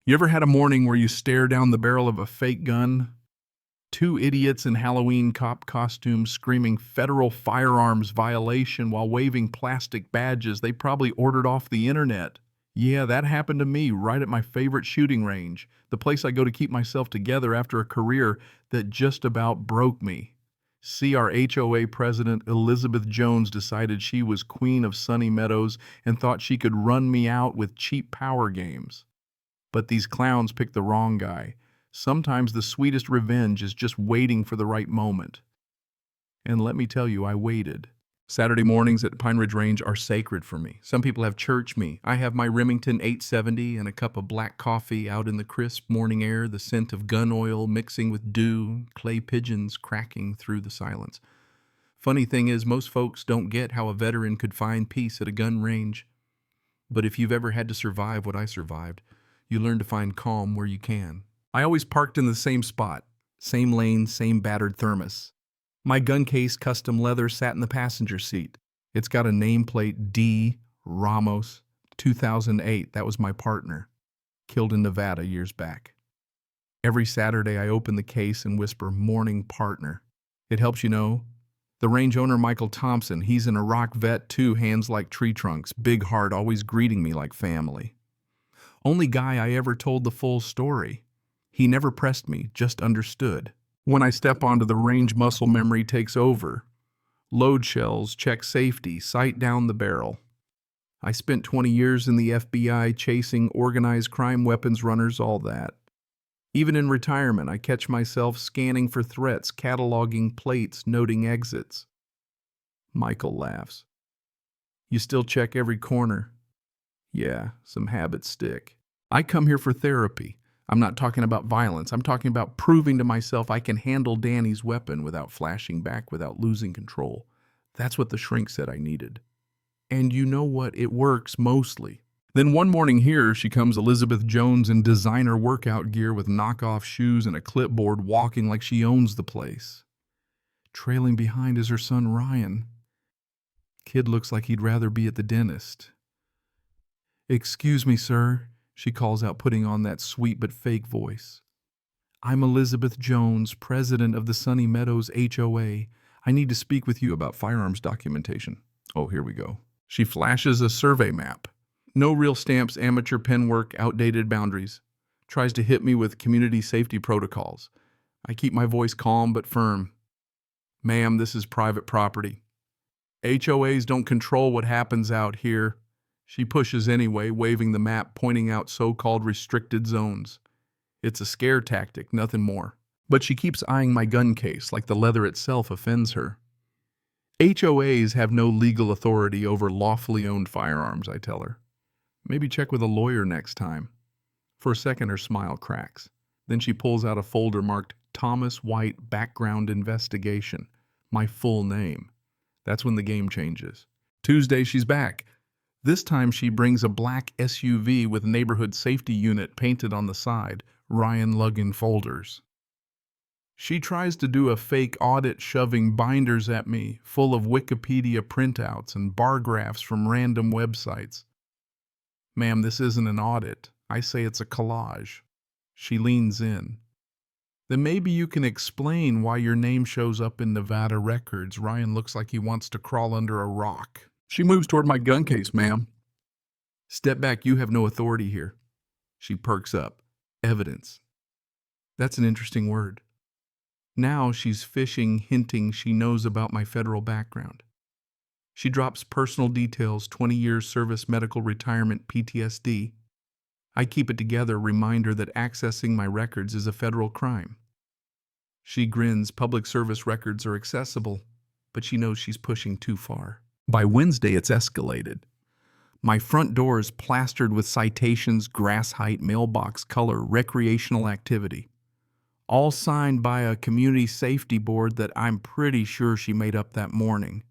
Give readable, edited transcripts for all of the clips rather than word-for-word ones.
You ever had a morning where you stare down the barrel of a fake gun? Two idiots in Halloween cop costumes screaming federal firearms violation while waving plastic badges they probably ordered off the internet. Yeah, that happened to me right at my favorite shooting range, the place I go to keep myself together after a career that just about broke me. See, our HOA president, Elizabeth Jones, decided she was queen of Sunny Meadows and thought she could run me out with cheap power games. But these clowns picked the wrong guy. Sometimes the sweetest revenge is just waiting for the right moment. And let me tell you, I waited. Saturday mornings at Pine Ridge Range are sacred for me. Some people have church me. I have my Remington 870 and a cup of black coffee out in the crisp morning air, the scent of gun oil mixing with dew, clay pigeons cracking through the silence. Funny thing is, most folks don't get how a veteran could find peace at a gun range. But if you've ever had to survive what I survived, you learn to find calm where you can. I always parked in the same spot, same lane, same battered thermos. My gun case, custom leather, sat in the passenger seat. It's got a nameplate D. Ramos, 2008. That was my partner, killed in Nevada years back. Every Saturday I open the case and whisper, "Morning, partner." It helps you know. The range owner, Michael Thompson, he's an Iraq vet too, hands like tree trunks, big heart, always greeting me like family. Only guy I ever told the full story. He never pressed me, just understood. When I step onto the range, muscle memory takes over. Load shells, check safety, sight down the barrel. I spent 20 years in the FBI chasing organized crime weapons runners, all that. Even in retirement, I catch myself scanning for threats, cataloging plates, noting exits. Michael laughs. You still check every corner? Yeah, some habits stick. I come here for therapy. I'm not talking about violence. I'm talking about proving to myself I can handle Danny's weapon without flashing back, without losing control. That's what the shrink said I needed. And you know what? It works mostly. Then one morning here she comes, Elizabeth Jones, in designer workout gear with knockoff shoes and a clipboard, walking like she owns the place. Trailing behind is her son Ryan. Kid looks like he'd rather be at the dentist. "Excuse me, sir," she calls out, putting on that sweet but fake voice. "I'm Elizabeth Jones, president of the Sunny Meadows HOA. I need to speak with you about firearms documentation." Oh, here we go. She flashes a survey map. No real stamps, amateur pen work, outdated boundaries. Tries to hit me with community safety protocols. I keep my voice calm but firm. "Ma'am, this is private property. HOAs don't control what happens out here." She pushes anyway, waving the map, pointing out so-called restricted zones. It's a scare tactic, nothing more. But she keeps eyeing my gun case like the leather itself offends her. HOAs have no legal authority over lawfully owned firearms, I tell her. Maybe check with a lawyer next time. For a second, her smile cracks. Then she pulls out a folder marked Thomas White Background Investigation, my full name. That's when the game changes. Tuesday, she's back. This time she brings a black SUV with neighborhood safety unit painted on the side, Ryan lugging folders. She tries to do a fake audit, shoving binders at me, full of Wikipedia printouts and bar graphs from random websites. "Ma'am, this isn't an audit. I say it's a collage." She leans in. "Then maybe you can explain why your name shows up in Nevada records." Ryan looks like he wants to crawl under a rock. She moves toward my gun case, "Ma'am." "Step back, you have no authority here." She perks up. "Evidence." That's an interesting word. Now she's fishing, hinting she knows about my federal background. She drops personal details, 20 years service, medical retirement, PTSD. I keep it together, reminder that accessing my records is a federal crime. She grins, public service records are accessible, but she knows she's pushing too far. By Wednesday, it's escalated. My front door is plastered with citations, grass height, mailbox color, recreational activity. All signed by a community safety board that I'm pretty sure she made up that morning.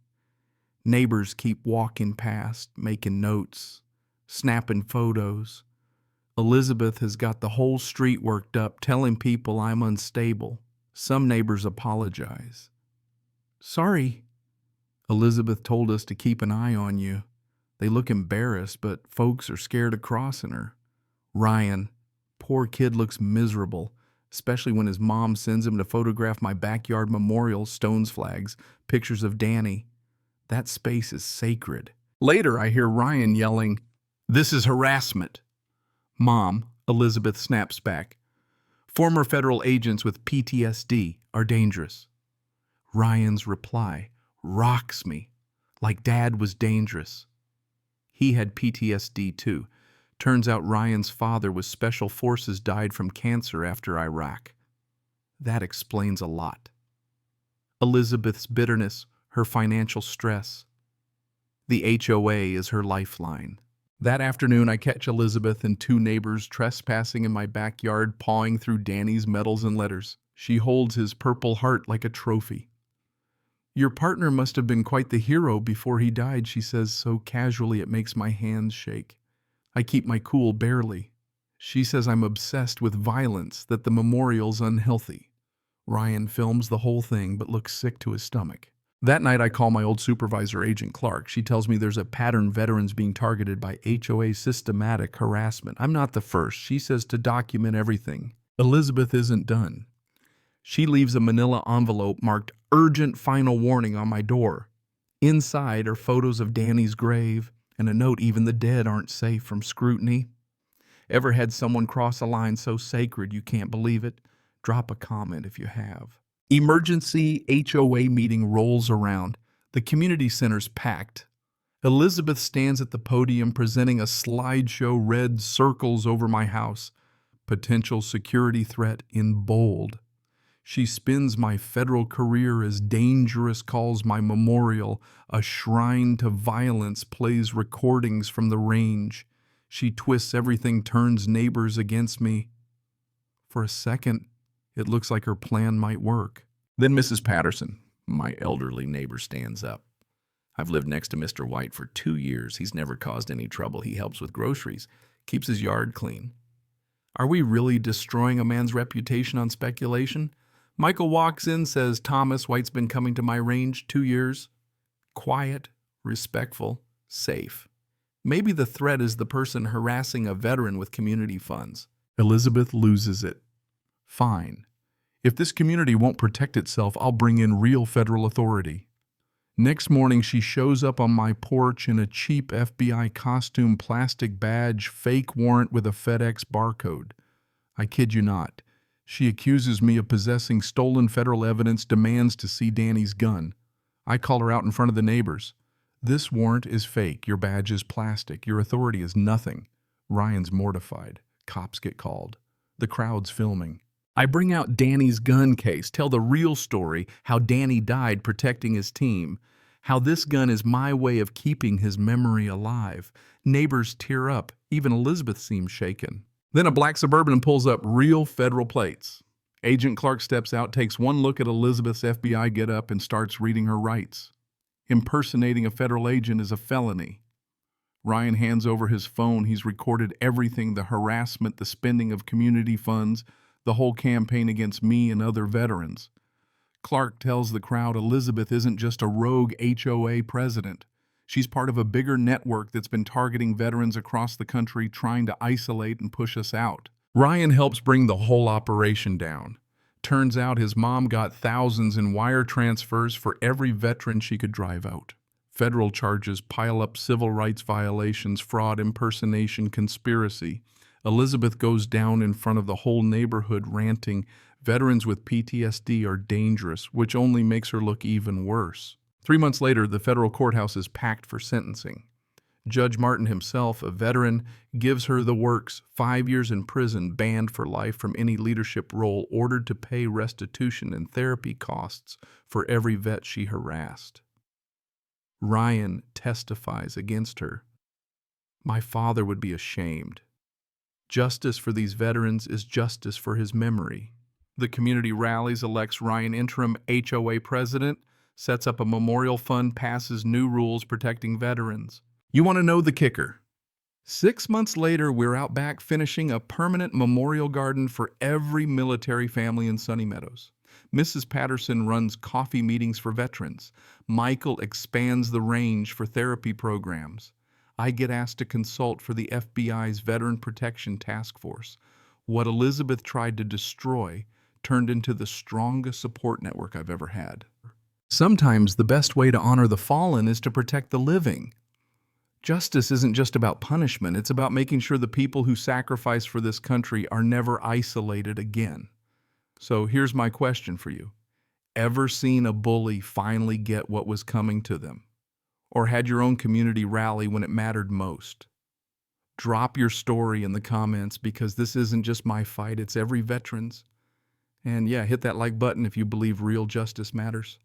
Neighbors keep walking past, making notes, snapping photos. Elizabeth has got the whole street worked up, telling people I'm unstable. Some neighbors apologize. "Sorry. Elizabeth told us to keep an eye on you. They look embarrassed, but folks are scared of crossing her." Ryan, poor kid looks miserable, especially when his mom sends him to photograph my backyard memorial, stones, flags, pictures of Danny. That space is sacred. Later, I hear Ryan yelling, "This is harassment." "Mom," Elizabeth snaps back, "former federal agents with PTSD are dangerous." Ryan's reply rocks me, like Dad was dangerous. He had PTSD too. Turns out Ryan's father was Special Forces, died from cancer after Iraq. That explains a lot. Elizabeth's bitterness, her financial stress. The HOA is her lifeline. That afternoon, I catch Elizabeth and two neighbors trespassing in my backyard, pawing through Danny's medals and letters. She holds his Purple Heart like a trophy. "Your partner must have been quite the hero before he died," she says so casually it makes my hands shake. I keep my cool barely. She says I'm obsessed with violence, that the memorial's unhealthy. Ryan films the whole thing but looks sick to his stomach. That night I call my old supervisor, Agent Clark. She tells me there's a pattern, veterans being targeted by HOA systematic harassment. I'm not the first. She says to document everything. Elizabeth isn't done. She leaves a manila envelope marked "Urgent Final Warning" on my door. Inside are photos of Danny's grave and a note: "Even the dead aren't safe from scrutiny." Ever had someone cross a line so sacred you can't believe it? Drop a comment if you have. Emergency HOA meeting rolls around. The community center's packed. Elizabeth stands at the podium presenting a slideshow, red circles over my house. Potential security threat in bold. She spins my federal career as dangerous, calls my memorial a shrine to violence, plays recordings from the range. She twists everything, turns neighbors against me. For a second, it looks like her plan might work. Then Mrs. Patterson, my elderly neighbor, stands up. "I've lived next to Mr. White for 2 years. He's never caused any trouble. He helps with groceries, keeps his yard clean." Are we really destroying a man's reputation on speculation? Michael walks in, says, "Thomas White's been coming to my range 2 years. Quiet, respectful, safe. Maybe the threat is the person harassing a veteran with community funds." Elizabeth loses it. "Fine. If this community won't protect itself, I'll bring in real federal authority." Next morning, she shows up on my porch in a cheap FBI costume, plastic badge, fake warrant with a FedEx barcode. I kid you not. She accuses me of possessing stolen federal evidence, demands to see Danny's gun. I call her out in front of the neighbors. "This warrant is fake. Your badge is plastic. Your authority is nothing." Ryan's mortified. Cops get called. The crowd's filming. I bring out Danny's gun case, tell the real story, how Danny died protecting his team, how this gun is my way of keeping his memory alive. Neighbors tear up. Even Elizabeth seems shaken. Then a black Suburban pulls up, real federal plates. Agent Clark steps out, takes one look at Elizabeth's FBI getup, and starts reading her rights. Impersonating a federal agent is a felony. Ryan hands over his phone. He's recorded everything: the harassment, the spending of community funds, the whole campaign against me and other veterans. Clark tells the crowd Elizabeth isn't just a rogue HOA president. She's part of a bigger network that's been targeting veterans across the country, trying to isolate and push us out. Ryan helps bring the whole operation down. Turns out his mom got thousands in wire transfers for every veteran she could drive out. Federal charges pile up: civil rights violations, fraud, impersonation, conspiracy. Elizabeth goes down in front of the whole neighborhood ranting, "Veterans with PTSD are dangerous," which only makes her look even worse. 3 months later, the federal courthouse is packed for sentencing. Judge Martin himself, a veteran, gives her the works: 5 years in prison, banned for life from any leadership role, ordered to pay restitution and therapy costs for every vet she harassed. Ryan testifies against her. My father would be ashamed. Justice for these veterans is justice for his memory. The community rallies, elects Ryan interim HOA president, sets up a memorial fund, passes new rules protecting veterans. You want to know the kicker? 6 months later, we're out back finishing a permanent memorial garden for every military family in Sunny Meadows. Mrs. Patterson runs coffee meetings for veterans. Michael expands the range for therapy programs. I get asked to consult for the FBI's Veteran Protection Task Force. What Elizabeth tried to destroy turned into the strongest support network I've ever had. Sometimes the best way to honor the fallen is to protect the living. Justice isn't just about punishment, it's about making sure the people who sacrifice for this country are never isolated again. So here's my question for you. Ever seen a bully finally get what was coming to them? Or had your own community rally when it mattered most? Drop your story in the comments, because this isn't just my fight, it's every veteran's. And yeah, hit that like button if you believe real justice matters.